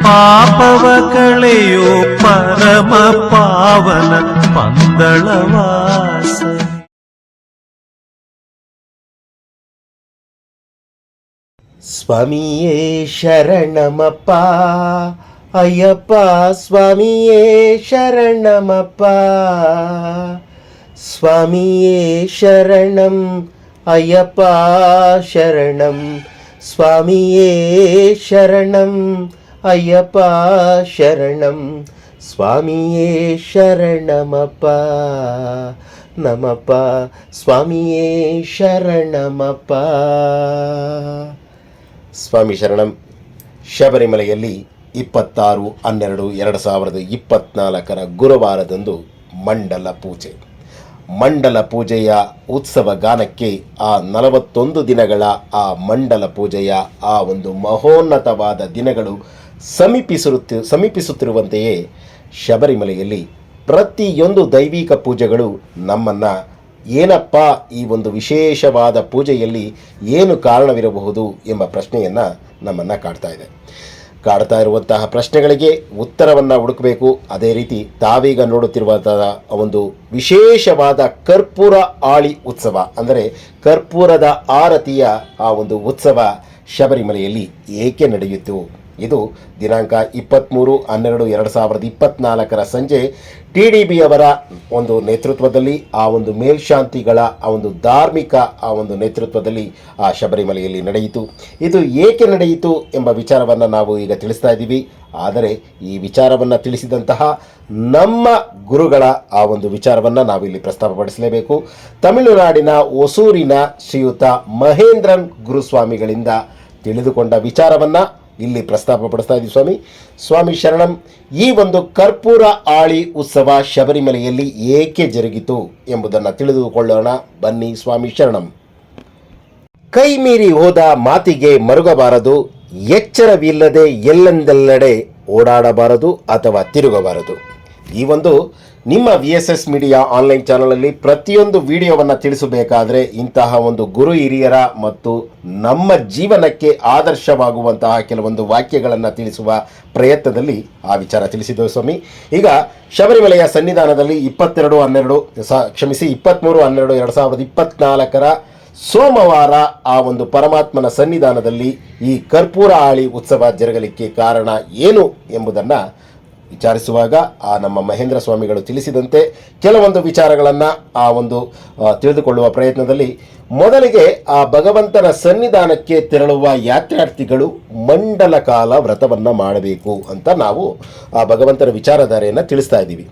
ಪಾಪವ ಕಳೆಯೋ ಪರಮ ಪಾವನ ಪಂದಳವಾಸ. ಸ್ವಾಮಿಯೇ ಶರಣಮಪ್ಪ ಅಯ್ಯಪ್ಪ, ಸ್ವಾಮಿಯೇ ಶರಣಮಪ್ಪ, ಸ್ವಾಮಿಯೇ ಶರಣಂ ಅಯ್ಯಪ್ಪ ಶರಣಂ, ಸ್ವಾಮಿಯೇ ಶರಣಂ ಅಯ್ಯಪ್ಪ ಶರಣಂ, ಸ್ವಾಮಿಯೇ ಶರಣಮಪ್ಪ ನಮಪ್ಪ, ಸ್ವಾಮಿಯೇ ಶರಣಮಪ್ಪ. ಸ್ವಾಮಿ ಶರಣಂ. ಶಬರಿಮಲೆಯಲ್ಲಿ 26/12/2024 ಗುರುವಾರದಂದು ಮಂಡಲ ಪೂಜೆ. ಮಂಡಲ ಪೂಜೆಯ ಉತ್ಸವ ಗಾನಕ್ಕೆ ಆ 41 ದಿನಗಳ ಆ ಮಂಡಲ ಪೂಜೆಯ ಆ ಒಂದು ಮಹೋನ್ನತವಾದ ದಿನಗಳು ಸಮೀಪಿಸುತ್ತಿರುವಂತೆಯೇ ಶಬರಿಮಲೆಯಲ್ಲಿ ಪ್ರತಿಯೊಂದು ದೈವಿಕ ಪೂಜೆಗಳು ನಮ್ಮನ್ನು ಏನಪ್ಪ ಈ ಒಂದು ವಿಶೇಷವಾದ ಪೂಜೆಯಲ್ಲಿ ಏನು ಕಾರಣವಿರಬಹುದು ಎಂಬ ಪ್ರಶ್ನೆಯನ್ನು ನಮ್ಮನ್ನು ಕಾಡ್ತಾ ಇರುವಂತಹ ಪ್ರಶ್ನೆಗಳಿಗೆ ಉತ್ತರವನ್ನು ಹುಡುಕಬೇಕು. ಅದೇ ರೀತಿ ತಾವೀಗ ನೋಡುತ್ತಿರುವಂತಹ ಒಂದು ವಿಶೇಷವಾದ ಕರ್ಪೂರ ಆಳಿ ಉತ್ಸವ, ಅಂದರೆ ಕರ್ಪೂರದ ಆರತಿಯ ಆ ಒಂದು ಉತ್ಸವ ಶಬರಿಮಲೆಯಲ್ಲಿ ಏಕೆ ನಡೆಯಿತು? ಇದು ದಿನಾಂಕ 23/12/2024 ಸಂಜೆ TDB ಅವರ ಒಂದು ನೇತೃತ್ವದಲ್ಲಿ, ಆ ಒಂದು ಮೇಲ್ಶಾಂತಿಗಳ ಆ ಒಂದು ಧಾರ್ಮಿಕ ಆ ಒಂದು ನೇತೃತ್ವದಲ್ಲಿ ಆ ಶಬರಿಮಲೆಯಲ್ಲಿ ನಡೆಯಿತು. ಇದು ಏಕೆ ನಡೆಯಿತು ಎಂಬ ವಿಚಾರವನ್ನು ನಾವು ಈಗ ತಿಳಿಸ್ತಾ ಇದ್ದೀವಿ. ಆದರೆ ಈ ವಿಚಾರವನ್ನು ತಿಳಿಸಿದಂತಹ ನಮ್ಮ ಗುರುಗಳ ಆ ಒಂದು ವಿಚಾರವನ್ನು ನಾವಿಲ್ಲಿ ಪ್ರಸ್ತಾಪಪಡಿಸಲೇಬೇಕು. ತಮಿಳುನಾಡಿನ ಹೊಸೂರಿನ ಶ್ರೀಯುತ ಮಹೇಂದ್ರನ್ ಗುರುಸ್ವಾಮಿಗಳಿಂದ ತಿಳಿದುಕೊಂಡ ವಿಚಾರವನ್ನು ಇಲ್ಲಿ ಪ್ರಸ್ತಾಪಪಡಿಸ್ತಾ ಇದ್ದೀವಿ. ಸ್ವಾಮಿ ಶರಣಂ. ಈ ಒಂದು ಕರ್ಪೂರ ಆಳಿ ಉತ್ಸವ ಶಬರಿಮಲೆಯಲ್ಲಿ ಏಕೆ ಜರುಗಿತು ಎಂಬುದನ್ನು ತಿಳಿದುಕೊಳ್ಳೋಣ ಬನ್ನಿ. ಸ್ವಾಮಿ ಶರಣಂ. ಕೈ ಮೀರಿ ಹೋದ ಮಾತಿಗೆ ಮರುಗಬಾರದು, ಎಚ್ಚರವಿಲ್ಲದೆ ಎಲ್ಲೆಂದೆಲ್ಲೆಡೆ ಓಡಾಡಬಾರದು ಅಥವಾ ತಿರುಗಬಾರದು. ಈ ಒಂದು ನಿಮ್ಮ VSS ಮೀಡಿಯಾ ಆನ್ಲೈನ್ ಚಾನಲಲ್ಲಿ ಪ್ರತಿಯೊಂದು ವಿಡಿಯೋವನ್ನು ತಿಳಿಸಬೇಕಾದ್ರೆ ಇಂತಹ ಒಂದು ಗುರು ಹಿರಿಯರ ಮತ್ತು ನಮ್ಮ ಜೀವನಕ್ಕೆ ಆದರ್ಶವಾಗುವಂತಹ ಕೆಲವೊಂದು ವಾಕ್ಯಗಳನ್ನು ತಿಳಿಸುವ ಪ್ರಯತ್ನದಲ್ಲಿ ಆ ವಿಚಾರ ತಿಳಿಸಿದ್ದೇವೆ ಸ್ವಾಮಿ. ಈಗ ಶಬರಿಮಲೆಯ ಸನ್ನಿಧಾನದಲ್ಲಿ 23/12/2024 ಸೋಮವಾರ ಆ ಒಂದು ಪರಮಾತ್ಮನ ಸನ್ನಿಧಾನದಲ್ಲಿ ಈ ಕರ್ಪೂರ ಆಳಿ ಉತ್ಸವ ಜರುಗಲಿಕ್ಕೆ ಕಾರಣ ಏನು ಎಂಬುದನ್ನು ವಿಚಾರಿಸುವಾಗ ಆ ನಮ್ಮ ಮಹೇಂದ್ರ ಸ್ವಾಮಿಗಳು ತಿಳಿಸಿದಂತೆ ಕೆಲವೊಂದು ವಿಚಾರಗಳನ್ನು ಆ ಒಂದು ತಿಳಿದುಕೊಳ್ಳುವ ಪ್ರಯತ್ನದಲ್ಲಿ ಮೊದಲಿಗೆ ಆ ಭಗವಂತನ ಸನ್ನಿಧಾನಕ್ಕೆ ತೆರಳುವ ಯಾತ್ರಾರ್ಥಿಗಳು ಮಂಡಲ ಕಾಲ ವ್ರತವನ್ನು ಮಾಡಬೇಕು ಅಂತ ನಾವು ಆ ಭಗವಂತನ ವಿಚಾರಧಾರೆಯನ್ನು ತಿಳಿಸ್ತಾ ಇದ್ದೀವಿ.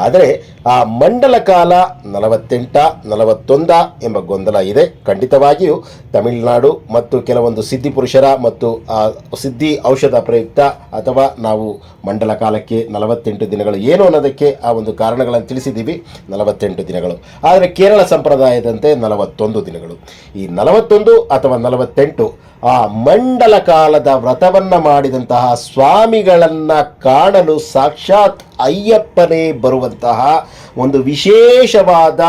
ಆದರೆ ಆ ಮಂಡಲ ಕಾಲ 48 41 ಎಂಬ ಗೊಂದಲ ಇದೆ. ಖಂಡಿತವಾಗಿಯೂ ತಮಿಳುನಾಡು ಮತ್ತು ಕೆಲವೊಂದು ಸಿದ್ಧಿ ಪುರುಷರ ಮತ್ತು ಆ ಸಿದ್ಧಿ ಔಷಧ ಪ್ರಯುಕ್ತ ಅಥವಾ ನಾವು ಮಂಡಲ ಕಾಲಕ್ಕೆ 48 ದಿನಗಳು ಏನು ಅನ್ನೋದಕ್ಕೆ ಆ ಒಂದು ಕಾರಣಗಳನ್ನು ತಿಳಿಸಿದ್ದೀವಿ. 48 ದಿನಗಳು. ಆದರೆ ಕೇರಳ ಸಂಪ್ರದಾಯದಂತೆ 41 ದಿನಗಳು. ಈ 41 ಅಥವಾ 48 ಆ ಮಂಡಲ ಕಾಲದ ವ್ರತವನ್ನು ಮಾಡಿದಂತಹ ಸ್ವಾಮಿಗಳನ್ನು ಕಾಣಲು ಸಾಕ್ಷಾತ್ ಅಯ್ಯಪ್ಪನೇ ಬರುವಂತಹ ಒಂದು ವಿಶೇಷವಾದ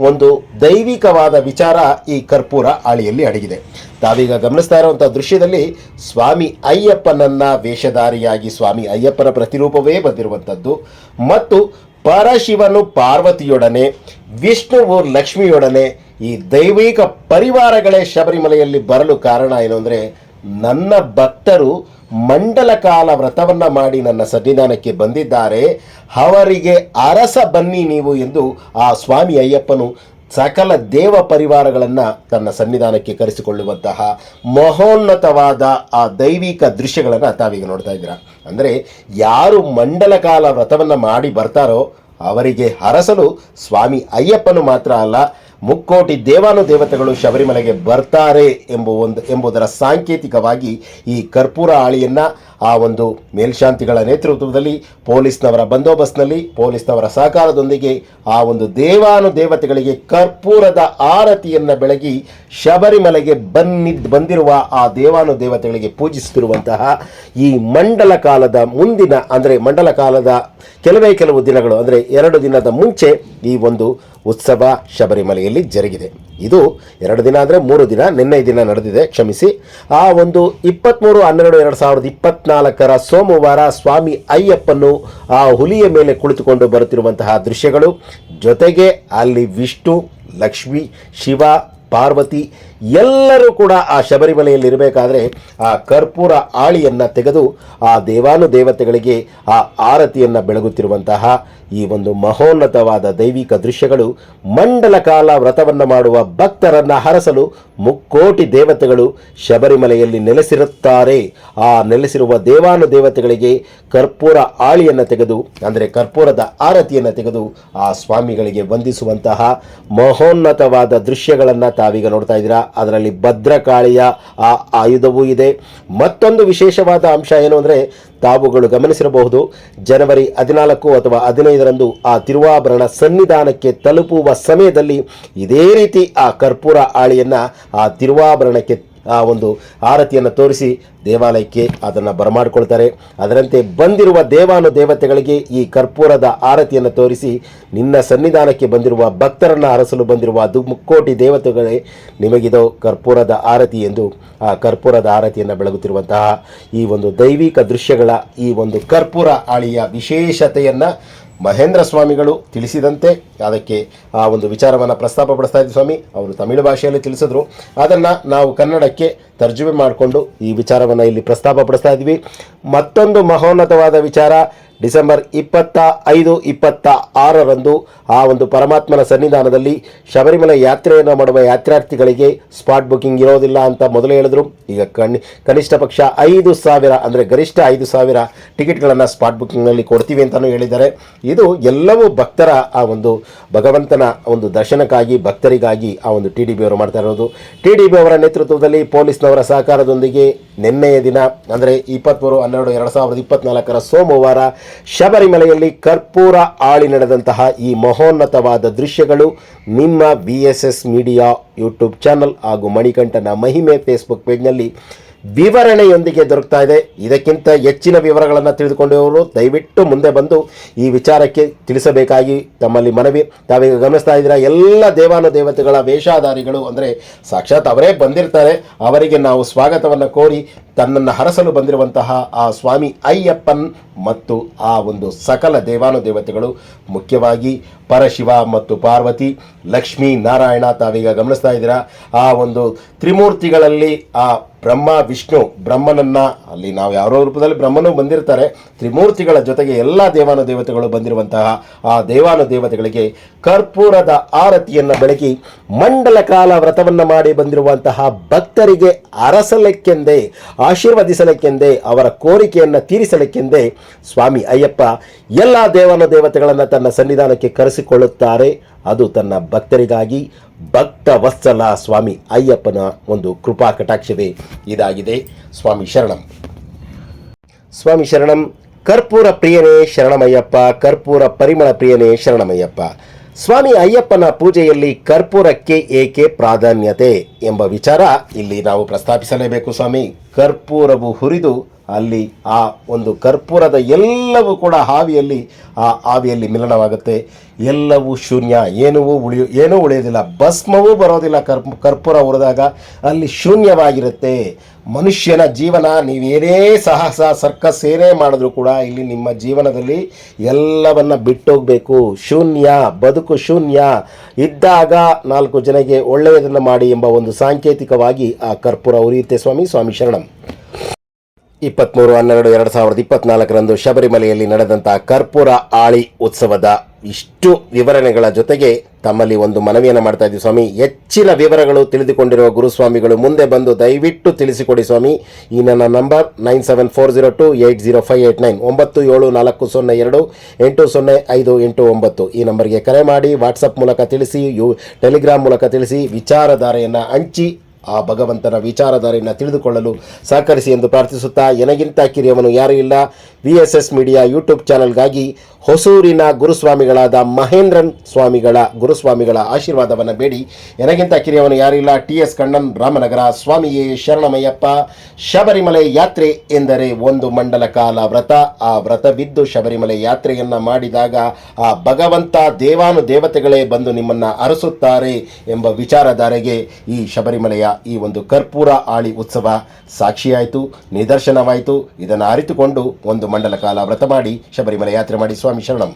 ಒಂದು ದೈವಿಕವಾದ ವಿಚಾರ ಈ ಕರ್ಪೂರ ಆಳಿಯಲ್ಲಿ ಅಡಗಿದೆ. ತಾವೀಗ ಗಮನಿಸ್ತಾ ಇರುವಂಥ ದೃಶ್ಯದಲ್ಲಿ ಸ್ವಾಮಿ ಅಯ್ಯಪ್ಪನನ್ನ ವೇಷಧಾರಿಯಾಗಿ ಸ್ವಾಮಿ ಅಯ್ಯಪ್ಪನ ಪ್ರತಿರೂಪವೇ ಬಂದಿರುವಂಥದ್ದು ಮತ್ತು ಪರಶಿವನು ಪಾರ್ವತಿಯೊಡನೆ, ವಿಷ್ಣುವು ಲಕ್ಷ್ಮಿಯೊಡನೆ ಈ ದೈವಿಕ ಪರಿವಾರಗಳೇ ಶಬರಿಮಲೆಯಲ್ಲಿ ಬರಲು ಕಾರಣ ಏನು ಅಂದರೆ, ನನ್ನ ಭಕ್ತರು ಮಂಡಲ ಕಾಲ ವ್ರತವನ್ನು ಮಾಡಿ ನನ್ನ ಸನ್ನಿಧಾನಕ್ಕೆ ಬಂದಿದ್ದಾರೆ, ಅವರಿಗೆ ಅರಸ ಬನ್ನಿ ನೀವು ಎಂದು ಆ ಸ್ವಾಮಿ ಅಯ್ಯಪ್ಪನು ಸಕಲ ದೇವ ಪರಿವಾರಗಳನ್ನು ತನ್ನ ಸನ್ನಿಧಾನಕ್ಕೆ ಕರೆಸಿಕೊಳ್ಳುವಂತಹ ಮಹೋನ್ನತವಾದ ಆ ದೈವಿಕ ದೃಶ್ಯಗಳನ್ನು ತಾವೀಗ ನೋಡ್ತಾ ಇದ್ದೀರಾ. ಅಂದರೆ ಯಾರು ಮಂಡಲ ಕಾಲ ವ್ರತವನ್ನು ಮಾಡಿ ಬರ್ತಾರೋ ಅವರಿಗೆ ಹರಸಲು ಸ್ವಾಮಿ ಅಯ್ಯಪ್ಪನು ಮಾತ್ರ ಅಲ್ಲ, ಮುಕ್ಕೋಟಿ ದೇವಾನುದೇವತೆಗಳು ಶಬರಿಮಲೆಗೆ ಬರ್ತಾರೆ ಎಂಬುದರ ಸಾಂಕೇತಿಕವಾಗಿ ಈ ಕರ್ಪೂರ ಆಳಿಯನ್ನು ಆ ಒಂದು ಮೇಲ್ಶಾಂತಿಗಳ ನೇತೃತ್ವದಲ್ಲಿ ಪೊಲೀಸ್ನವರ ಬಂದೋಬಸ್ತ್ನಲ್ಲಿ ಪೊಲೀಸ್ನವರ ಸಹಕಾರದೊಂದಿಗೆ ಆ ಒಂದು ದೇವಾನುದೇವತೆಗಳಿಗೆ ಕರ್ಪೂರದ ಆರತಿಯನ್ನು ಬೆಳಗಿ ಶಬರಿಮಲೆಗೆ ಬಂದಿರುವ ಆ ದೇವಾನುದೇವತೆಗಳಿಗೆ ಪೂಜಿಸುತ್ತಿರುವಂತಹ ಈ ಮಂಡಲ ಕಾಲದ ಮುಂದಿನ, ಅಂದರೆ ಮಂಡಲ ಕಾಲದ ಕೆಲವು ದಿನಗಳು, ಅಂದರೆ 2 ದಿನದ ಮುಂಚೆ ಈ ಒಂದು ಉತ್ಸವ ಶಬರಿಮಲೆಯಲ್ಲಿ ಜರುಗಿದೆ. ಇದು 2 ದಿನ ಅಂದರೆ 3 ದಿನ, ನಿನ್ನೆ ದಿನ ನಡೆದಿದೆ, ಕ್ಷಮಿಸಿ. ಆ ಒಂದು 23/12/2024 24ರ ಸೋಮವಾರ ಸ್ವಾಮಿ ಅಯ್ಯಪ್ಪನು ಆ ಹುಲಿಯ ಮೇಲೆ ಕುಳಿತುಕೊಂಡು ಬರುತ್ತಿರುವಂತಹ ದೃಶ್ಯಗಳು, ಜೊತೆಗೆ ಅಲ್ಲಿ ವಿಷ್ಣು, ಲಕ್ಷ್ಮಿ, ಶಿವ, ಪಾರ್ವತಿ ಎಲ್ಲರೂ ಕೂಡ ಆ ಶಬರಿಮಲೆಯಲ್ಲಿ ಇರಬೇಕಾದ್ರೆ ಆ ಕರ್ಪೂರ ಆಳಿಯನ್ನು ತೆಗೆದು ಆ ದೇವಾನುದೇವತೆಗಳಿಗೆ ಆ ಆರತಿಯನ್ನು ಬೆಳಗುತ್ತಿರುವಂತಹ ಈ ಒಂದು ಮಹೋನ್ನತವಾದ ದೈವಿಕ ದೃಶ್ಯಗಳು ಮಂಡಲ ಕಾಲ ವ್ರತವನ್ನು ಮಾಡುವ ಭಕ್ತರನ್ನು ಹರಸಲು ಮುಕ್ಕೋಟಿ ದೇವತೆಗಳು ಶಬರಿಮಲೆಯಲ್ಲಿ ನೆಲೆಸಿರುತ್ತಾರೆ. ಆ ನೆಲೆಸಿರುವ ದೇವಾನುದೇವತೆಗಳಿಗೆ ಕರ್ಪೂರ ಆಳಿಯನ್ನು ತೆಗೆದು, ಅಂದರೆ ಕರ್ಪೂರದ ಆರತಿಯನ್ನು ತೆಗೆದು ಆ ಸ್ವಾಮಿಗಳಿಗೆ ವಂದಿಸುವಂತಹ ಮಹೋನ್ನತವಾದ ದೃಶ್ಯಗಳನ್ನು ತಾವೀಗ ನೋಡ್ತಾ ಇದ್ದೀರಾ. ಅದರಲ್ಲಿ ಭದ್ರಕಾಳಿಯ ಆ ಆಯುಧವೂ ಇದೆ. ಮತ್ತೊಂದು ವಿಶೇಷವಾದ ಅಂಶ ಏನು ಅಂದರೆ, ತಾವುಗಳು ಗಮನಿಸಿರಬಹುದು, ಜನವರಿ 14 ಅಥವಾ 15ರಂದು ಆ ತಿರುವಾಭರಣ ಸನ್ನಿಧಾನಕ್ಕೆ ತಲುಪುವ ಸಮಯದಲ್ಲಿ ಇದೇ ರೀತಿ ಆ ಕರ್ಪೂರ ಆಳಿಯನ್ನು ಆ ತಿರುವಾಭರಣಕ್ಕೆ ಆ ಒಂದು ಆರತಿಯನ್ನು ತೋರಿಸಿ ದೇವಾಲಯಕ್ಕೆ ಅದನ್ನು ಬರಮಾಡಿಕೊಳ್ತಾರೆ. ಅದರಂತೆ ಬಂದಿರುವ ದೇವಾನುದೇವತೆಗಳಿಗೆ ಈ ಕರ್ಪೂರದ ಆರತಿಯನ್ನು ತೋರಿಸಿ, ನಿನ್ನ ಸನ್ನಿಧಾನಕ್ಕೆ ಬಂದಿರುವ ಭಕ್ತರನ್ನು ಹರಸಲು ಬಂದಿರುವ ಅದು ಮುಕ್ಕೋಟಿ ದೇವತೆಗಳೇ, ನಿಮಗಿದು ಕರ್ಪೂರದ ಆರತಿ ಎಂದು ಆ ಕರ್ಪೂರದ ಆರತಿಯನ್ನು ಬೆಳಗುತ್ತಿರುವಂತಹ ಈ ಒಂದು ದೈವಿಕ ದೃಶ್ಯಗಳ ಈ ಒಂದು ಕರ್ಪೂರ ಆಳಿಯ ವಿಶೇಷತೆಯನ್ನು ಮಹೇಂದ್ರ ಸ್ವಾಮಿಗಳು ತಿಳಿಸಿದಂತೆ ಅದಕ್ಕೆ ಆ ಒಂದು ವಿಚಾರವನ್ನು ಪ್ರಸ್ತಾಪಪಡಿಸ್ತಾ ಇದ್ವಿ ಸ್ವಾಮಿ. ಅವರು ತಮಿಳು ಭಾಷೆಯಲ್ಲಿ ತಿಳಿಸಿದ್ರು, ಅದನ್ನು ನಾವು ಕನ್ನಡಕ್ಕೆ ತರ್ಜುಮೆ ಮಾಡಿಕೊಂಡು ಈ ವಿಚಾರವನ್ನು ಇಲ್ಲಿ ಪ್ರಸ್ತಾಪಪಡಿಸ್ತಾ ಇದ್ವಿ. ಮತ್ತೊಂದು ಮಹೋನ್ನತವಾದ ವಿಚಾರ, ಡಿಸೆಂಬರ್ 25, 26ರಂದು ಆ ಒಂದು ಪರಮಾತ್ಮನ ಸನ್ನಿಧಾನದಲ್ಲಿ ಶಬರಿಮಲೆ ಯಾತ್ರೆಯನ್ನು ಮಾಡುವ ಯಾತ್ರಾರ್ಥಿಗಳಿಗೆ ಸ್ಪಾಟ್ ಬುಕಿಂಗ್ ಇರೋದಿಲ್ಲ ಅಂತ ಮೊದಲೇ ಹೇಳಿದ್ರು. ಈಗ ಕನಿಷ್ಠ ಪಕ್ಷ 5,000 ಅಂದರೆ ಗರಿಷ್ಠ 5,000 ಟಿಕೆಟ್ಗಳನ್ನು ಸ್ಪಾಟ್ ಬುಕಿಂಗ್ನಲ್ಲಿ ಕೊಡ್ತೀವಿ ಅಂತಲೂ ಹೇಳಿದ್ದಾರೆ. ಇದು ಎಲ್ಲವೂ ಭಕ್ತರ ಆ ಒಂದು ಭಗವಂತನ ಒಂದು ದರ್ಶನಕ್ಕಾಗಿ, ಭಕ್ತರಿಗಾಗಿ ಆ ಒಂದು TDB ಅವರು ಮಾಡ್ತಾ ಇರೋದು. TDB ಅವರ ನೇತೃತ್ವದಲ್ಲಿ ಪೊಲೀಸ್ನವರ ಸಹಕಾರದೊಂದಿಗೆ ನಿನ್ನೆಯ ದಿನ ಅಂದರೆ 23/2/2024 ಸೋಮವಾರ ಶಬರಿಮಲೆಯಲ್ಲಿ ಕರ್ಪೂರ ಆಳಿ ನಡೆದಂತಹ ಈ ಮಹೋನ್ನತವಾದ ದೃಶ್ಯಗಳು ನಿಮ್ಮ VSS ಮೀಡಿಯಾ ಯೂಟ್ಯೂಬ್ ಚಾನಲ್ ಹಾಗೂ ಮಣಿಕಂಠನ ಮಹಿಮೆ ಫೇಸ್ಬುಕ್ ಪೇಜ್ನಲ್ಲಿ ವಿವರಣೆಯೊಂದಿಗೆ ದೊರಕ್ತಾ ಇದೆ. ಇದಕ್ಕಿಂತ ಹೆಚ್ಚಿನ ವಿವರಗಳನ್ನು ತಿಳಿದುಕೊಂಡವರು ದಯವಿಟ್ಟು ಮುಂದೆ ಬಂದು ಈ ವಿಚಾರಕ್ಕೆ ತಿಳಿಸಬೇಕಾಗಿ ತಮ್ಮಲ್ಲಿ ಮನವಿ. ತಾವೀಗ ಗಮನಿಸ್ತಾ ಇದ್ದೀರಾ, ಎಲ್ಲ ದೇವಾನುದೇವತೆಗಳ ವೇಷಧಾರಿಗಳು ಅಂದರೆ ಸಾಕ್ಷಾತ್ ಅವರೇ ಬಂದಿರ್ತಾರೆ. ಅವರಿಗೆ ನಾವು ಸ್ವಾಗತವನ್ನು ಕೋರಿ ತನ್ನನ್ನು ಹರಸಲು ಬಂದಿರುವಂತಹ ಆ ಸ್ವಾಮಿ ಅಯ್ಯಪ್ಪನ್ ಮತ್ತು ಆ ಒಂದು ಸಕಲ ದೇವಾನುದೇವತೆಗಳು, ಮುಖ್ಯವಾಗಿ ಪರಶಿವ ಮತ್ತು ಪಾರ್ವತಿ, ಲಕ್ಷ್ಮೀ ನಾರಾಯಣ, ತಾವೀಗ ಗಮನಿಸ್ತಾ ಇದ್ದೀರಾ. ಆ ಒಂದು ತ್ರಿಮೂರ್ತಿಗಳಲ್ಲಿ ಆ ಬ್ರಹ್ಮ ವಿಷ್ಣು, ಬ್ರಹ್ಮನನ್ನು ಅಲ್ಲಿ ನಾವು ಯಾರೋ ರೂಪದಲ್ಲಿ ಬ್ರಹ್ಮನೂ ಬಂದಿರ್ತಾರೆ, ತ್ರಿಮೂರ್ತಿಗಳ ಜೊತೆಗೆ ಎಲ್ಲ ದೇವಾನುದೇವತೆಗಳು ಬಂದಿರುವಂತಹ ಆ ದೇವಾನುದೇವತೆಗಳಿಗೆ ಕರ್ಪೂರದ ಆರತಿಯನ್ನು ಬೆಳಗಿ ಮಂಡಲ ಕಾಲ ವ್ರತವನ್ನು ಮಾಡಿ ಬಂದಿರುವಂತಹ ಭಕ್ತರಿಗೆ ಅರಸಲಿಕ್ಕೆಂದೇ, ಆಶೀರ್ವದಿಸಲಿಕ್ಕೆಂದೇ, ಅವರ ಕೋರಿಕೆಯನ್ನು ತೀರಿಸಲಿಕ್ಕೆಂದೇ ಸ್ವಾಮಿ ಅಯ್ಯಪ್ಪ ಎಲ್ಲ ದೇವಾನುದೇವತೆಗಳನ್ನು ತನ್ನ ಸನ್ನಿಧಾನಕ್ಕೆ ಕರೆಸಿಕೊಳ್ಳುತ್ತಾರೆ. ಅದು ತನ್ನ ಭಕ್ತರಿಗಾಗಿ. ಭಕ್ತ ವತ್ಸಲ ಸ್ವಾಮಿ ಅಯ್ಯಪ್ಪನ ಒಂದು ಕೃಪಾ ಕಟಾಕ್ಷವೇ ಇದಾಗಿದೆ. ಸ್ವಾಮಿ ಶರಣಂ. ಸ್ವಾಮಿ ಶರಣಂ. ಕರ್ಪೂರ ಪ್ರಿಯನೇ ಶರಣಮಯ್ಯಪ್ಪ, ಕರ್ಪೂರ ಪರಿಮಳ ಪ್ರಿಯನೇ ಶರಣಮಯ್ಯಪ್ಪ. ಸ್ವಾಮಿ ಅಯ್ಯಪ್ಪನ ಪೂಜೆಯಲ್ಲಿ ಕರ್ಪೂರಕ್ಕೆ ಏಕೆ ಪ್ರಾಧಾನ್ಯತೆ ಎಂಬ ವಿಚಾರ ಇಲ್ಲಿ ನಾವು ಪ್ರಸ್ತಾಪಿಸಲೇಬೇಕು ಸ್ವಾಮಿ. ಕರ್ಪೂರವು ಹುರಿದು ಅಲ್ಲಿ ಆ ಒಂದು ಕರ್ಪೂರದ ಎಲ್ಲವೂ ಕೂಡ ಆ ಆವಿಯಲ್ಲಿ ಮಿಲನವಾಗುತ್ತೆ. ಎಲ್ಲವೂ ಶೂನ್ಯ, ಏನೂ ಉಳಿಯೋದಿಲ್ಲ, ಭಸ್ಮವೂ ಬರೋದಿಲ್ಲ. ಕರ್ಪೂರ ಹುರಿದಾಗ ಅಲ್ಲಿ ಶೂನ್ಯವಾಗಿರುತ್ತೆ. ಮನುಷ್ಯನ ಜೀವನ ನೀವೇನೇ ಸಾಹಸ ಸರ್ಕಸ್ ಏನೇ ಮಾಡಿದ್ರೂ ಕೂಡ ಇಲ್ಲಿ ನಿಮ್ಮ ಜೀವನದಲ್ಲಿ ಎಲ್ಲವನ್ನ ಬಿಟ್ಟೋಗಬೇಕು. ಶೂನ್ಯ, ಬದುಕು ಶೂನ್ಯ ಇದ್ದಾಗ 4 ಜನಕ್ಕೆ ಒಳ್ಳೆಯದನ್ನು ಮಾಡಿ ಎಂಬ ಒಂದು ಸಾಂಕೇತಿಕವಾಗಿ ಆ ಕರ್ಪೂರ ಉರಿಯುತ್ತೆ ಸ್ವಾಮಿ. ಸ್ವಾಮಿ ಶರಣಂ. 23/12/2024ರಂದು ಶಬರಿಮಲೆಯಲ್ಲಿ ನಡೆದಂತಹ ಕರ್ಪೂರ ಆಳಿ ಉತ್ಸವದ ಇಷ್ಟು ವಿವರಣೆಗಳ ಜೊತೆಗೆ ತಮ್ಮಲ್ಲಿ ಒಂದು ಮನವಿಯನ್ನು ಮಾಡ್ತಾ ಇದ್ದೀವಿ ಸ್ವಾಮಿ. ಹೆಚ್ಚಿನ ವಿವರಗಳು ತಿಳಿದುಕೊಂಡಿರುವ ಗುರುಸ್ವಾಮಿಗಳು ಮುಂದೆ ಬಂದು ದಯವಿಟ್ಟು ತಿಳಿಸಿಕೊಡಿ ಸ್ವಾಮಿ. ಈ ನನ್ನ ನಂಬರ್ 9740280589 9740280589 ಈ ನಂಬರ್ಗೆ ಕರೆ ಮಾಡಿ, ವಾಟ್ಸಪ್ ಮೂಲಕ ತಿಳಿಸಿ, ಟೆಲಿಗ್ರಾಮ್ ಮೂಲಕ ತಿಳಿಸಿ, ವಿಚಾರಧಾರೆಯನ್ನು ಹಂಚಿ ಆ ಭಗವಂತನ ವಿಚಾರಧಾರೆಯನ್ನು ತಿಳಿದುಕೊಳ್ಳಲು ಸಹಕರಿಸಿ ಎಂದು ಪ್ರಾರ್ಥಿಸುತ್ತಾ, ನನಗಿಂತ ಕಿರಿಯವನು ಯಾರೂ ಇಲ್ಲ. VSS ಮೀಡಿಯಾ ಯೂಟ್ಯೂಬ್ ಚಾನಲ್ಗಾಗಿ ಹೊಸೂರಿನ ಗುರುಸ್ವಾಮಿಗಳಾದ ಮಹೇಂದ್ರನ್ ಸ್ವಾಮಿಗಳ ಗುರುಸ್ವಾಮಿಗಳ ಆಶೀರ್ವಾದವನ್ನು ಬೇಡಿ ನನಗಿಂತ ಕಿರಿಯವನು ಯಾರಿಲ್ಲ. TS ಕಣ್ಣನ್, ರಾಮನಗರ. ಸ್ವಾಮಿಯೇ ಶರಣಮಯ್ಯಪ್ಪ. ಶಬರಿಮಲೆ ಯಾತ್ರೆ ಎಂದರೆ ಒಂದು ಮಂಡಲ ಕಾಲ ವ್ರತ. ಆ ವ್ರತವಿದ್ದು ಶಬರಿಮಲೆ ಯಾತ್ರೆಯನ್ನು ಮಾಡಿದಾಗ ಆ ಭಗವಂತ ದೇವಾನು ದೇವತೆಗಳೇ ಬಂದು ನಿಮ್ಮನ್ನು ಅರಸುತ್ತಾರೆ ಎಂಬ ವಿಚಾರಧಾರೆಗೆ ಈ ಶಬರಿಮಲೆಯ ಈ ಒಂದು ಕರ್ಪೂರ ಆಳಿ ಉತ್ಸವ ಸಾಕ್ಷಿಯಾಯಿತು, ನಿದರ್ಶನವಾಯಿತು. ಇದನ್ನು ಅರಿತುಕೊಂಡು ಒಂದು ಮಂಡಲ ಕಾಲ ವ್ರತ ಮಾಡಿ ಶಬರಿಮಲೆ ಯಾತ್ರೆ ಮಾಡಿ. ಸ್ವಾಮಿ ಶರಣಂ.